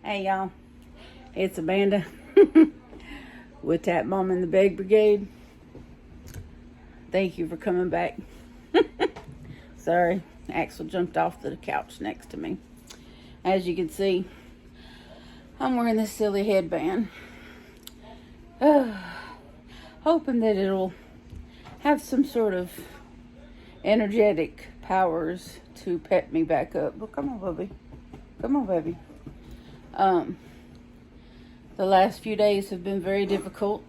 Hey y'all, it's Amanda with that Mom in the Bag Brigade. Thank you for coming back. Sorry, Axel jumped off the couch next to me. As you can see, I'm wearing this silly headband. Hoping that it'll have some sort of energetic powers to pep me back up. Well, come on, baby. Come on, baby. The last few days have been very difficult.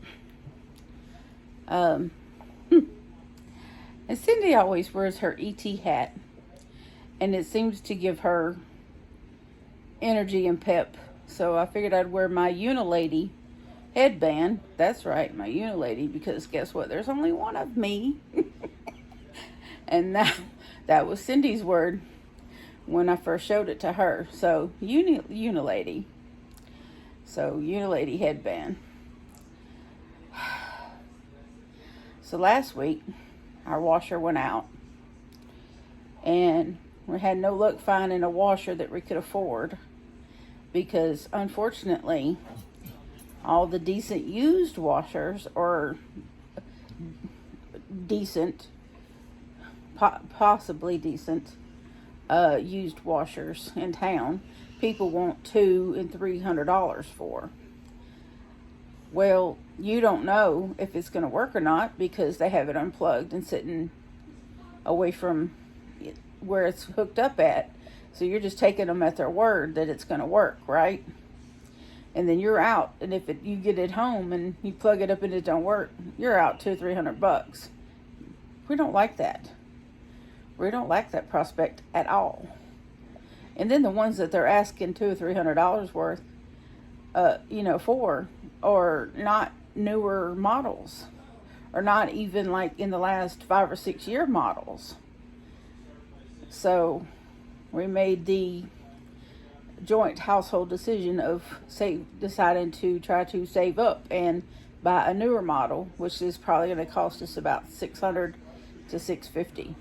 And Cindy always wears her ET hat, and it seems to give her energy and pep. So I figured I'd wear my Unilady headband. That's right, my Unilady, because guess what? There's only one of me. And that was Cindy's word when I first showed it to her. So Unilady. So Unilady headband. So last week our washer went out, and we had no luck finding a washer that we could afford, because unfortunately all the decent used washers, or decent, possibly decent used washers in town, people want $200 and $300 for. Well, you don't know if it's going to work or not, because they have it unplugged and sitting away from where it's hooked up at. So you're just taking them at their word that it's going to work, right? And then you're out. And if you get it home and you plug it up and it don't work, you're out $200-300. We don't like that. We don't like that prospect at all. And then the ones that they're asking $200 or $300 worth, for, or not newer models, or not even like in the last 5 or 6 year models. So we made the joint household decision of deciding to try to save up and buy a newer model, which is probably going to cost us about $600 to $650.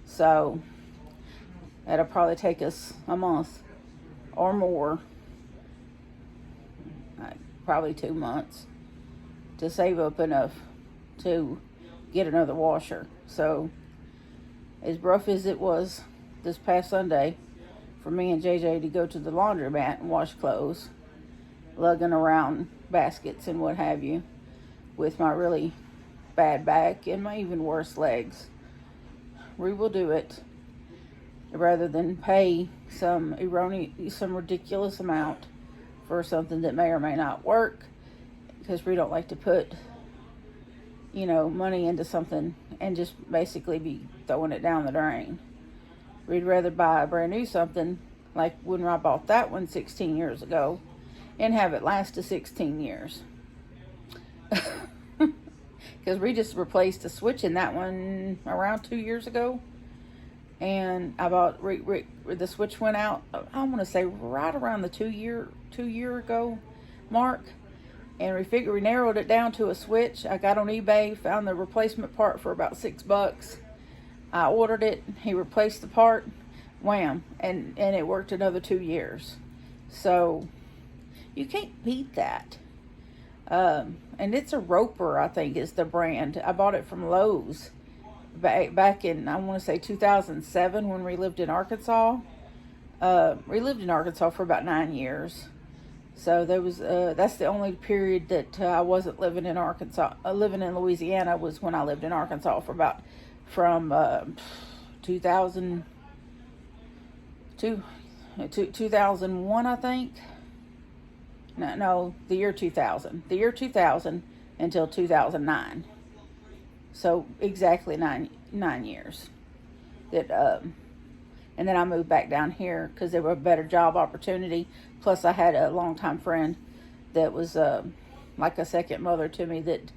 So that'll probably take us a month or more, probably 2 months, to save up enough to get another washer. So as rough as it was this past Sunday for me and JJ to go to the laundromat and wash clothes, lugging around baskets and what have you, with my really bad back and my even worse legs, we will do it rather than pay some ridiculous amount for something that may or may not work, because we don't like to put money into something and just basically be throwing it down the drain. We'd rather buy a brand new something, like when I bought that one 16 years ago, and have it last to 16 years. Because we just replaced the switch in that one around 2 years ago. And I bought, the switch went out, I want to say right around the two year ago mark. And we narrowed it down to a switch. I got on eBay, found the replacement part for about $6. I ordered it. He replaced the part. Wham. And it worked another 2 years. So you can't beat that. And it's a Roper, I think is the brand. I bought it from Lowe's back in, I want to say 2007, when we lived in Arkansas. We lived in Arkansas for about 9 years. So there was that's the only period that I wasn't living in Arkansas. Living in Louisiana was when I lived in Arkansas from 2000 to 2001, I think. No, the year 2000. The year 2000 until 2009. So exactly nine years. And then I moved back down here because there was a better job opportunity. Plus, I had a longtime friend that was like a second mother to me that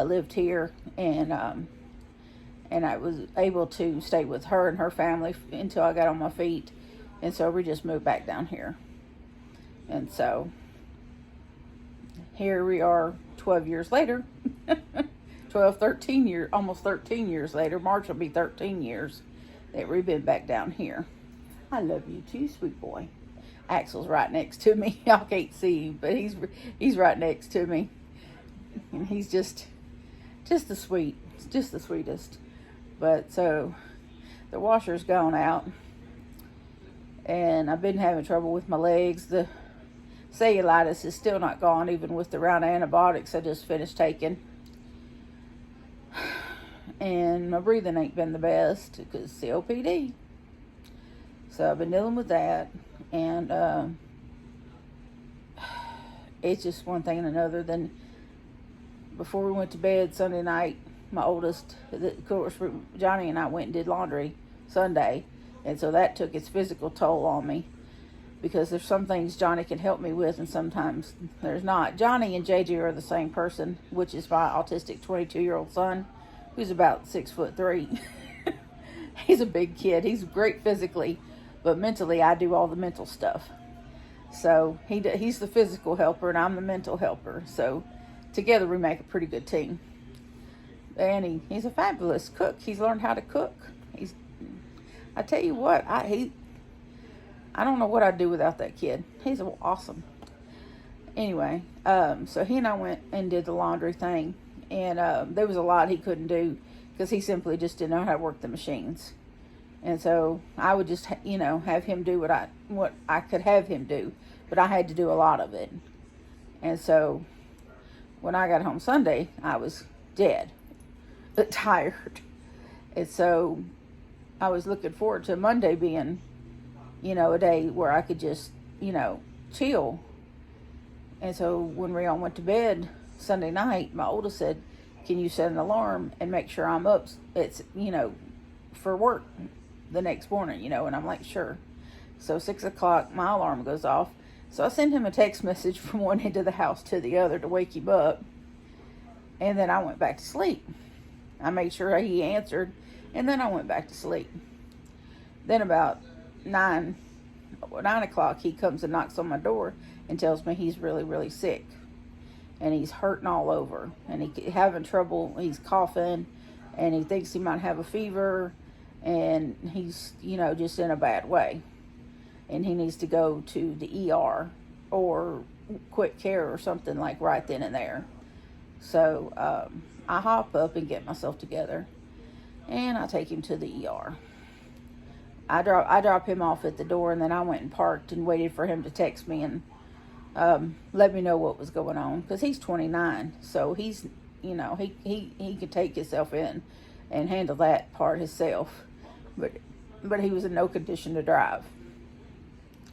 lived here, and I was able to stay with her and her family until I got on my feet. And so we just moved back down here. And so here we are 12 years later. 13 years, almost 13 years later. March will be 13 years that we've been back down here. I love you too, sweet boy. Axel's right next to me. Y'all can't see him, but he's right next to me, and he's just the sweetest. But so the washer's gone out, and I've been having trouble with my legs. The cellulitis is still not gone, even with the round of antibiotics I just finished taking. And my breathing ain't been the best because COPD. So I've been dealing with that, and it's just one thing and another. Then before we went to bed Sunday night, my oldest, of course, Johnny and I went and did laundry Sunday, and so that took its physical toll on me, because there's some things Johnny can help me with and sometimes there's not. Johnny and JJ are the same person, which is my autistic 22-year-old son, who's about 6'3". He's a big kid. He's great physically, but mentally I do all the mental stuff. So he's the physical helper and I'm the mental helper. So together we make a pretty good team. And he's a fabulous cook. He's learned how to cook. I tell you what, I don't know what I'd do without that kid. He's awesome. Anyway, so he and I went and did the laundry thing. And there was a lot he couldn't do because he simply just didn't know how to work the machines. And so I would just, have him do what I could have him do. But I had to do a lot of it. And so when I got home Sunday, I was dead, but tired. And so I was looking forward to Monday being, a day where I could just, chill. And so when we all went to bed Sunday night, my oldest said, can you set an alarm and make sure I'm up, it's, for work the next morning, and I'm like, sure. So 6 o'clock, my alarm goes off. So I send him a text message from one end of the house to the other to wake him up. And then I went back to sleep. I made sure he answered, and then I went back to sleep. Then about 9 o'clock, he comes and knocks on my door and tells me he's really, really sick. And he's hurting all over. And he's having trouble. He's coughing. And he thinks he might have a fever. And he's, just in a bad way. And he needs to go to the ER or quick care or something like right then and there. So I hop up and get myself together. And I take him to the ER. I drop him off at the door, and then I went and parked and waited for him to text me and let me know what was going on, because he's 29, so he's he could take himself in and handle that part himself, but he was in no condition to drive.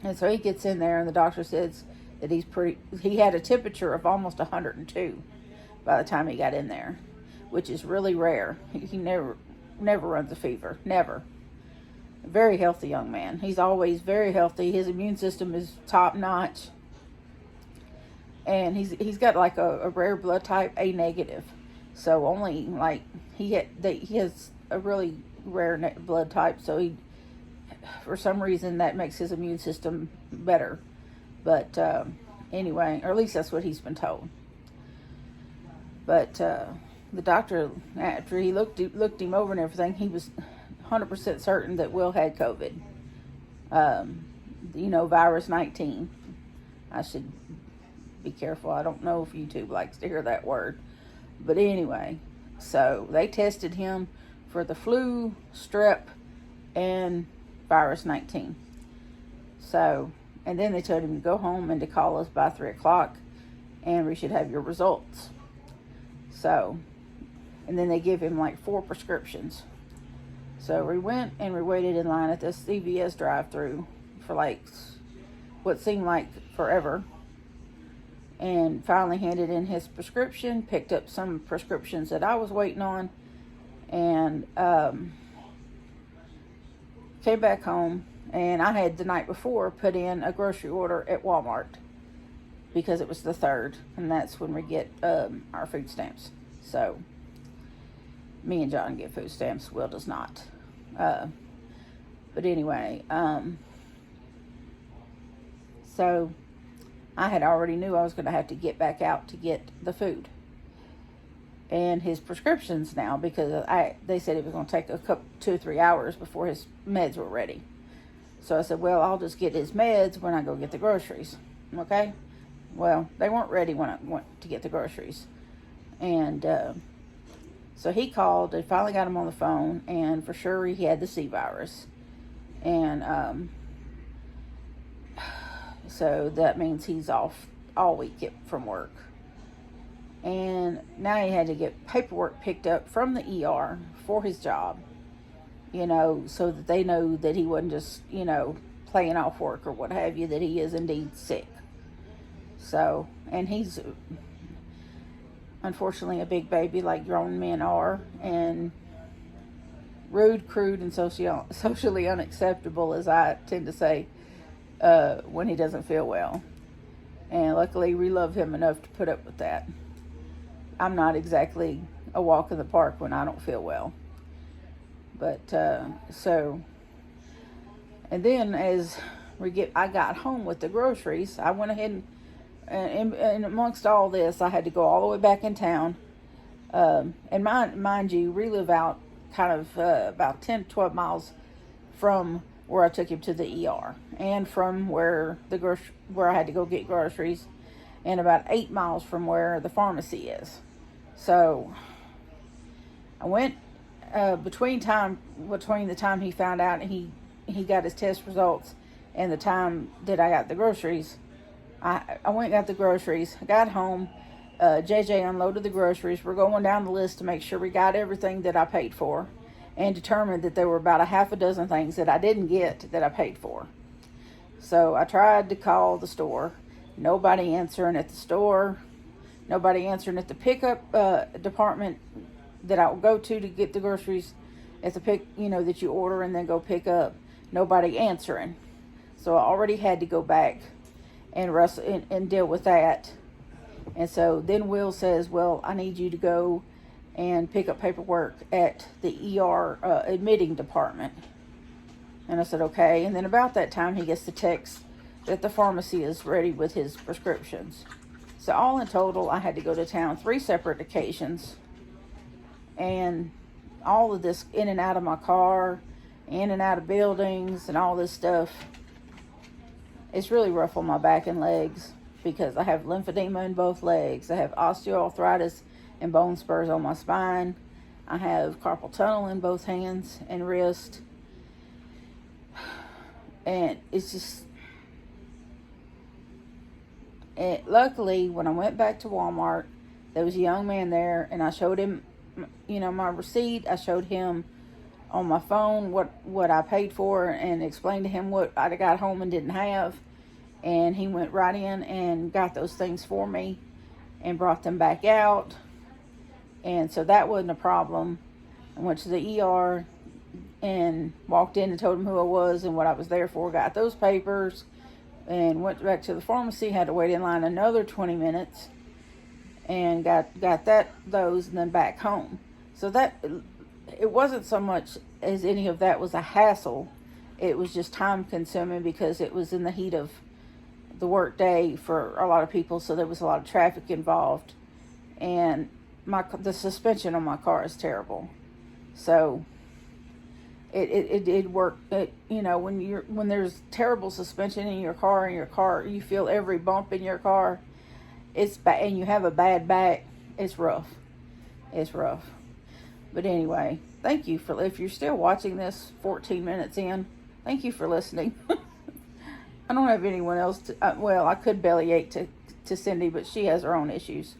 And so he gets in there, and the doctor says that he had a temperature of almost 102 by the time he got in there, which is really rare. He never runs a fever, never. Very healthy young man. He's always very healthy. His immune system is top notch. And he's got like a rare blood type, A negative. So only like he has a really rare blood type. So for some reason that makes his immune system better. But anyway, or at least that's what he's been told. But the doctor, after he looked him over and everything, he was 100% certain that Will had COVID. Virus 19. I should be careful. I don't know if YouTube likes to hear that word. But anyway, so they tested him for the flu, strep, and virus 19. So, and then they told him to go home and to call us by 3 o'clock and we should have your results. So, and then they give him like 4 prescriptions. So we went and we waited in line at the CVS drive-thru for like what seemed like forever. And finally handed in his prescription, picked up some prescriptions that I was waiting on, and came back home. And I had the night before put in a grocery order at Walmart because it was the 3rd, and that's when we get our food stamps. So me and John get food stamps. Will does not. But anyway, so I had already knew I was going to have to get back out to get the food and his prescriptions now, because they said it was going to take 2 or 3 hours before his meds were ready. So I said, well, I'll just get his meds when I go get the groceries. Okay? Well, they weren't ready when I went to get the groceries. And so he called. They finally got him on the phone, and for sure he had the C virus. And so that means he's off all week from work. And now he had to get paperwork picked up from the ER for his job, so that they know that he wasn't just, playing off work or what have you, that he is indeed sick. So, and he's unfortunately a big baby like grown men are, and rude, crude, and socially unacceptable, as I tend to say, when he doesn't feel well. And luckily we love him enough to put up with that. I'm not exactly a walk in the park when I don't feel well. But, and then as I got home with the groceries, I went ahead and amongst all this, I had to go all the way back in town. And mind you, we live out kind of about 10, 12 miles from where I took him to the ER, and from where I had to go get groceries, and about 8 miles from where the pharmacy is. So I went between the time he found out and he got his test results and the time that I got the groceries. I went and got the groceries. I got home. JJ unloaded the groceries. We're going down the list to make sure we got everything that I paid for, and determined that there were about a half a dozen things that I didn't get that I paid for. So I tried to call the store. Nobody answering at the store. Nobody answering at the pickup department that I'll go to get the groceries at the that you order and then go pick up. Nobody answering. So I already had to go back and deal with that. And so then Will says, well, I need you to go and pick up paperwork at the ER admitting department. And I said, okay. And then about that time, he gets the text that the pharmacy is ready with his prescriptions. So all in total, I had to go to town 3 separate occasions. And all of this in and out of my car, in and out of buildings, and all this stuff. It's really rough on my back and legs because I have lymphedema in both legs. I have osteoarthritis and bone spurs on my spine. I have carpal tunnel in both hands and wrist. And it's just... luckily, when I went back to Walmart, there was a young man there, and I showed him, my receipt. I showed him on my phone what I paid for, and explained to him what I got home and didn't have. And he went right in and got those things for me and brought them back out. And so that wasn't a problem. I went to the ER and walked in and told him who I was and what I was there for. Got those papers and went back to the pharmacy. Had to wait in line another 20 minutes and got those and then back home. So that it wasn't so much as any of that was a hassle. It was just time consuming because it was in the heat of the work day for a lot of people. So there was a lot of traffic involved, and the suspension on my car is terrible. So it did work. When there's terrible suspension in your car, you feel every bump in your car. It's bad, and you have a bad back. It's rough. It's rough. But anyway, thank you if you're still watching this 14 minutes in, thank you for listening. I don't have anyone else I could bellyache to Cindy, but she has her own issues.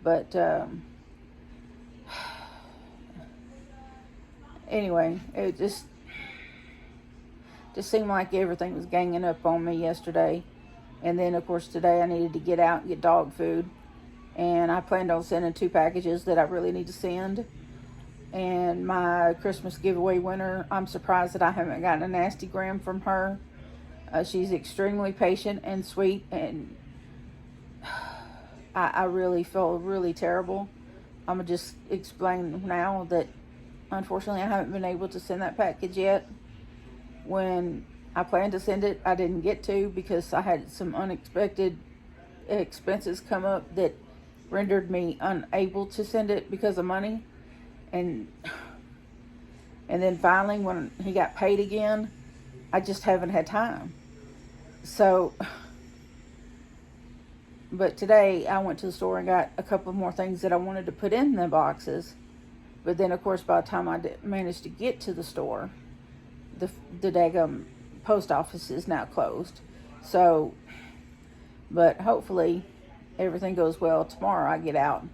But anyway, it just seemed like everything was ganging up on me yesterday. And then, of course, today I needed to get out and get dog food. And I planned on sending 2 packages that I really need to send. And my Christmas giveaway winner, I'm surprised that I haven't gotten a nasty gram from her. She's extremely patient and sweet, and I really feel really terrible. I'm going to just explain now that unfortunately I haven't been able to send that package yet. When I planned to send it, I didn't get to because I had some unexpected expenses come up that rendered me unable to send it because of money. And then finally, when he got paid again, I just haven't had time. So, but today I went to the store and got a couple more things that I wanted to put in the boxes. But then, of course, by the time I managed to get to the store, the daggum post office is now closed. So, but hopefully everything goes well tomorrow. I get out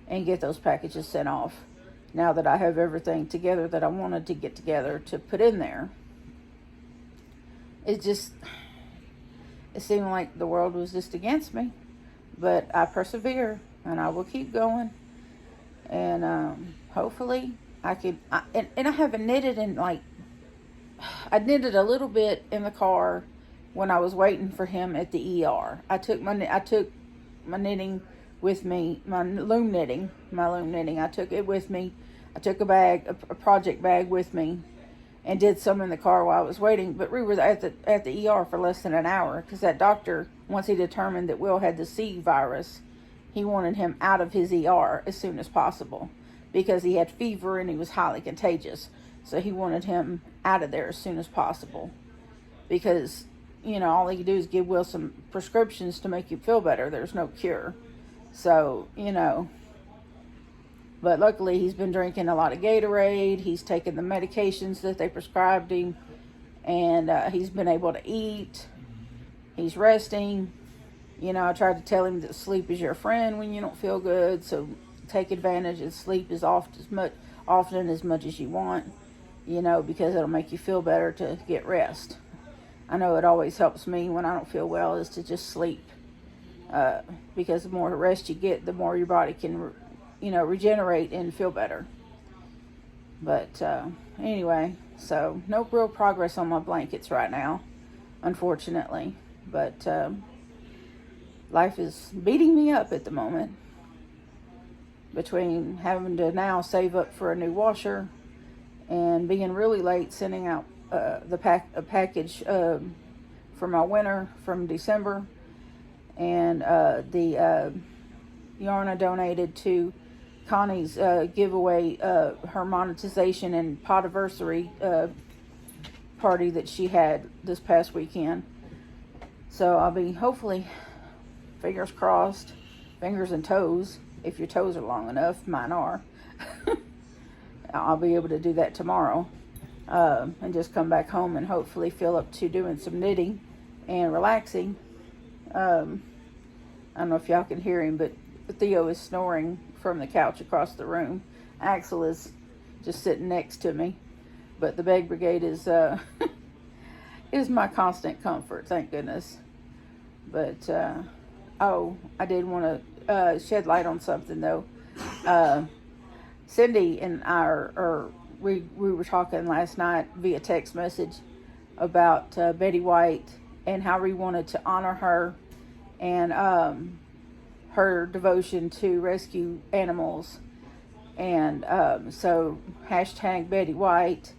and get those packages sent off. Now that I have everything together that I wanted to get together to put in there. It seemed like the world was just against me. But I persevere and I will keep going. And hopefully I could, and I haven't knitted in like, I knitted a little bit in the car when I was waiting for him at the ER. I took my knitting with me, my loom knitting. I took it with me. I took a project bag with me, and did some in the car while I was waiting. But we were at the ER for less than an hour because that doctor, once he determined that Will had the C virus, he wanted him out of his ER as soon as possible because he had fever and he was highly contagious. So he wanted him out of there as soon as possible because, you know, all he could do is give Will some prescriptions to make you feel better. There's no cure. So, you know, but luckily he's been drinking a lot of Gatorade. He's taken the medications that they prescribed him, and he's been able to eat. He's resting. You know, I tried to tell him that sleep is your friend when you don't feel good, so take advantage and sleep as often as much as you want, you know, because it'll make you feel better to get rest. I know it always helps me when I don't feel well is to just sleep, because the more rest you get, the more your body can, you know, regenerate and feel better. But anyway, so no real progress on my blankets right now, unfortunately. But life is beating me up at the moment between having to now save up for a new washer and being really late sending out a package for my winter from December, and the yarn I donated to Connie's giveaway, her monetization and podiversary party that she had this past weekend. So I'll be hopefully, fingers crossed, fingers and toes, if your toes are long enough, mine are. I'll be able to do that tomorrow, and just come back home and hopefully feel up to doing some knitting and relaxing. I don't know if y'all can hear him, but Theo is snoring from the couch across the room. Axel is just sitting next to me, but the Beg Brigade is is my constant comfort, thank goodness. But I did want to shed light on something though. Cindy and we were talking last night via text message about Betty White and how we wanted to honor her and her devotion to rescue animals. And so hashtag Betty White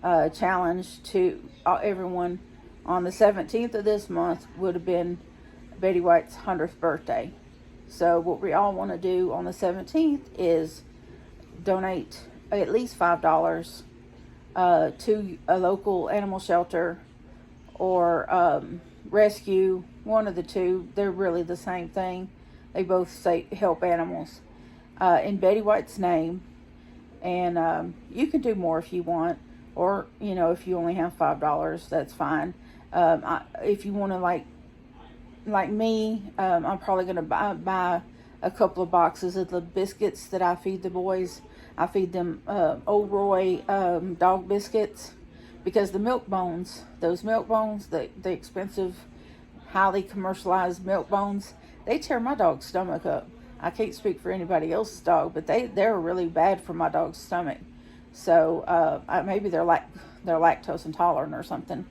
challenge to everyone on the 17th of this month would have been Betty White's 100th birthday. So what we all want to do on the 17th is donate at least $5 to a local animal shelter or rescue, one of the two. They're really the same thing. They both say help animals in Betty White's name. And you can do more if you want, or, you know, if you only have $5, that's fine. If you want to, like me, I'm probably going to buy a couple of boxes of the biscuits that I feed the boys. I feed them Old Roy dog biscuits, because the milk bones, the expensive, highly commercialized milk bones, they tear my dog's stomach up. I can't speak for anybody else's dog, but they're really bad for my dog's stomach. So maybe they're lactose intolerant or something.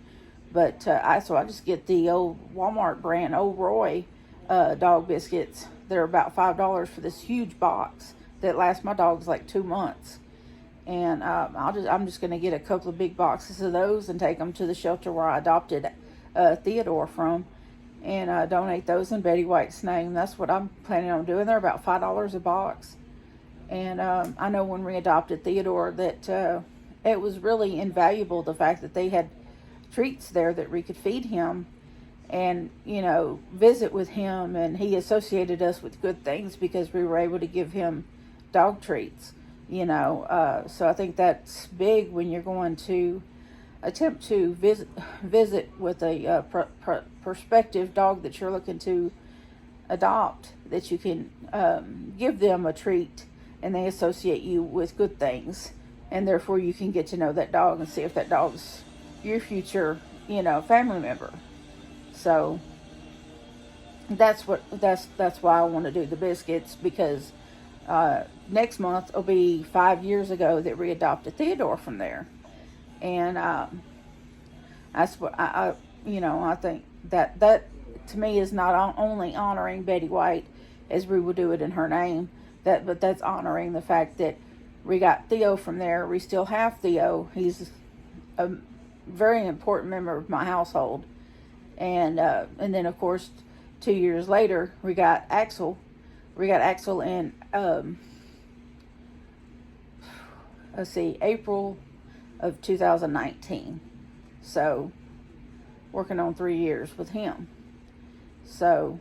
But I just get the old Walmart brand Old Roy dog biscuits. They're about $5 for this huge box that lasts my dogs like 2 months. And I'm just going to get a couple of big boxes of those and take them to the shelter where I adopted Theodore from, and donate those in Betty White's name. That's what I'm planning on doing. They're about $5 a box. And I know when we adopted Theodore that it was really invaluable, the fact that they had treats there that we could feed him and, you know, visit with him. And he associated us with good things because we were able to give him dog treats, you know. So I think that's big when you're going to attempt to visit with a prospective dog that you're looking to adopt, that you can give them a treat and they associate you with good things, and therefore you can get to know that dog and see if that dog's your future, you know, family member. So that's why I want to do the biscuits, because next month will be 5 years ago that we adopted Theodore from there. And that's what I think that to me is not only honoring Betty White as we would do it in her name, but that's honoring the fact that we got Theo from there. We still have Theo. He's a very important member of my household. And then of course 2 years later we got Axel. We got Axel in April of 2019. So working on 3 years with him. So,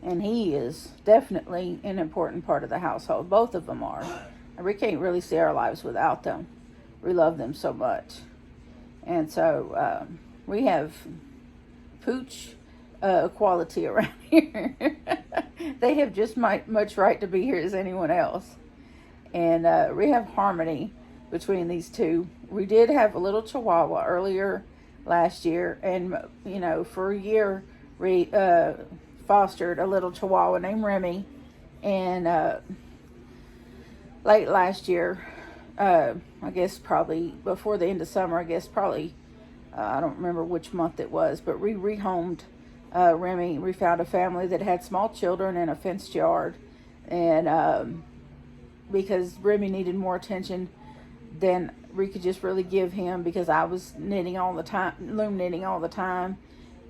and he is definitely an important part of the household. Both of them are. And we can't really see our lives without them. We love them so much. And so we have pooch quality around here. They have just much right to be here as anyone else. And we have harmony between these two. We did have a little Chihuahua earlier last year, and you know, for a year we fostered a little Chihuahua named Remy. And late last year, I guess probably before the end of summer, I don't remember which month it was, but we rehomed Remy. We found a family that had small children in a fenced yard, and because Remy needed more attention than we could just really give him, because I was knitting all the time, loom knitting all the time,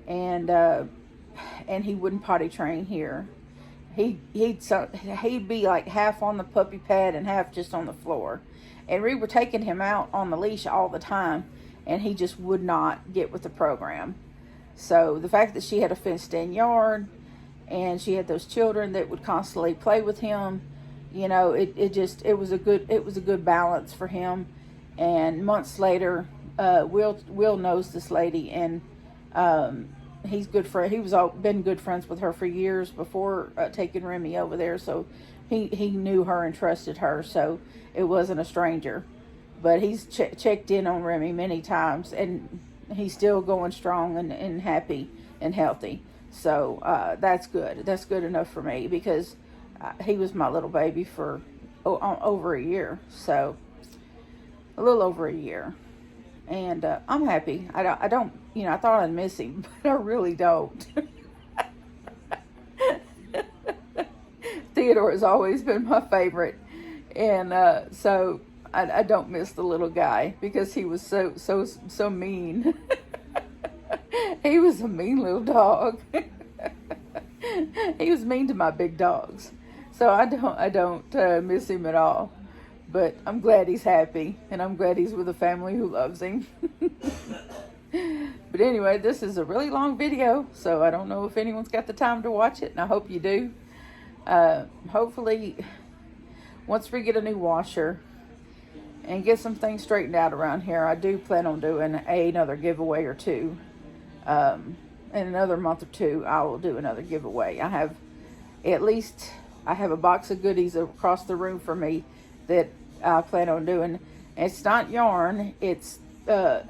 and he wouldn't potty train here. He'd be like half on the puppy pad and half just on the floor, and we were taking him out on the leash all the time, and he just would not get with the program. So the fact that she had a fenced-in yard and she had those children that would constantly play with him, you know, it was a good balance for him. And months later, Will knows this lady, and he's good friend. Been good friends with her for years before taking Remy over there. So he knew her and trusted her. So it wasn't a stranger. But he's checked in on Remy many times, and he's still going strong and happy and healthy. So that's good. That's good enough for me, because he was my little baby for over a year. So a little over a year. And I'm happy. I don't, you know, I thought I'd miss him, but I really don't. Theodore has always been my favorite. And so I don't miss the little guy, because he was so mean. He was a mean little dog. He was mean to my big dogs. So I don't miss him at all. But I'm glad he's happy, and I'm glad he's with a family who loves him. But anyway, this is a really long video, so I don't know if anyone's got the time to watch it, and I hope you do. Hopefully, once we get a new washer and get some things straightened out around here, I do plan on doing another giveaway or two. In another month or two, I will do another giveaway. I have a box of goodies across the room for me that I plan on doing. It's not yarn, it's a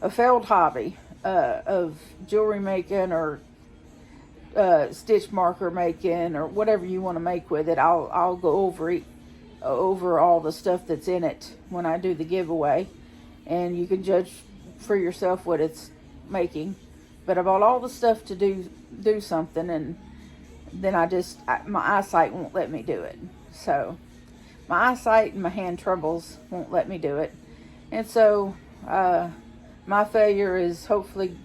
failed hobby of jewelry making, or stitch marker making, or whatever you want to make with it. I'll go over all the stuff that's in it when I do the giveaway, and you can judge for yourself what it's making. But I bought all the stuff to do something, and then my eyesight won't let me do it. So my eyesight and my hand troubles won't let me do it. And so my failure is hopefully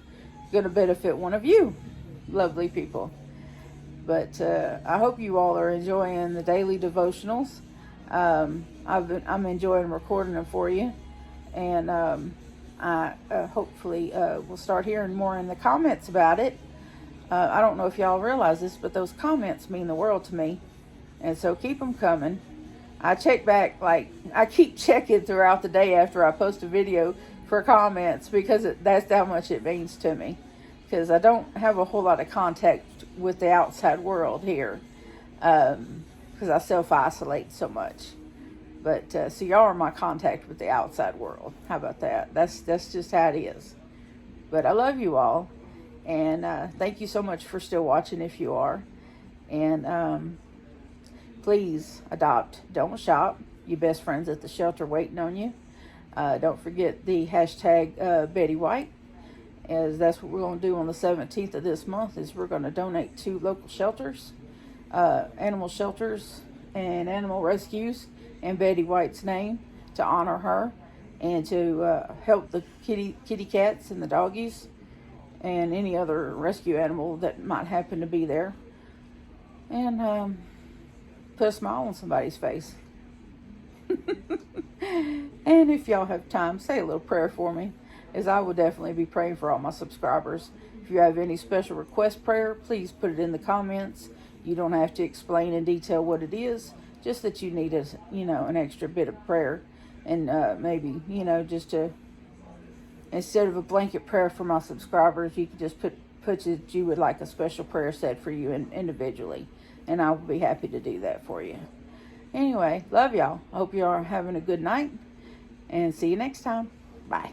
going to benefit one of you lovely people. But I hope you all are enjoying the daily devotionals. I'm enjoying recording them for you. And I hopefully will start hearing more in the comments about it. I don't know if y'all realize this, but those comments mean the world to me. And so keep them coming. I check back, like, I keep checking throughout the day after I post a video for comments, because that's how much it means to me. Because I don't have a whole lot of contact with the outside world here. Because I self-isolate so much. But, so y'all are my contact with the outside world. How about that? That's just how it is. But I love you all. And thank you so much for still watching if you are. And please adopt, don't shop. Your best friends at the shelter waiting on you. Don't forget the hashtag Betty White, as that's what we're going to do on the 17th of this month, is we're going to donate to local shelters, animal shelters and animal rescues in Betty White's name, to honor her and to help the kitty cats and the doggies and any other rescue animal that might happen to be there, and put a smile on somebody's face. And if y'all have time, say a little prayer for me, as I will definitely be praying for all my subscribers. If you have any special request prayer, please put it in the comments. You don't have to explain in detail what it is, just that you need an extra bit of prayer, and maybe, just to, instead of a blanket prayer for my subscribers, you could just put that you would like a special prayer said for you individually, and I will be happy to do that for you. Anyway, love y'all. I hope you are having a good night, and see you next time. Bye.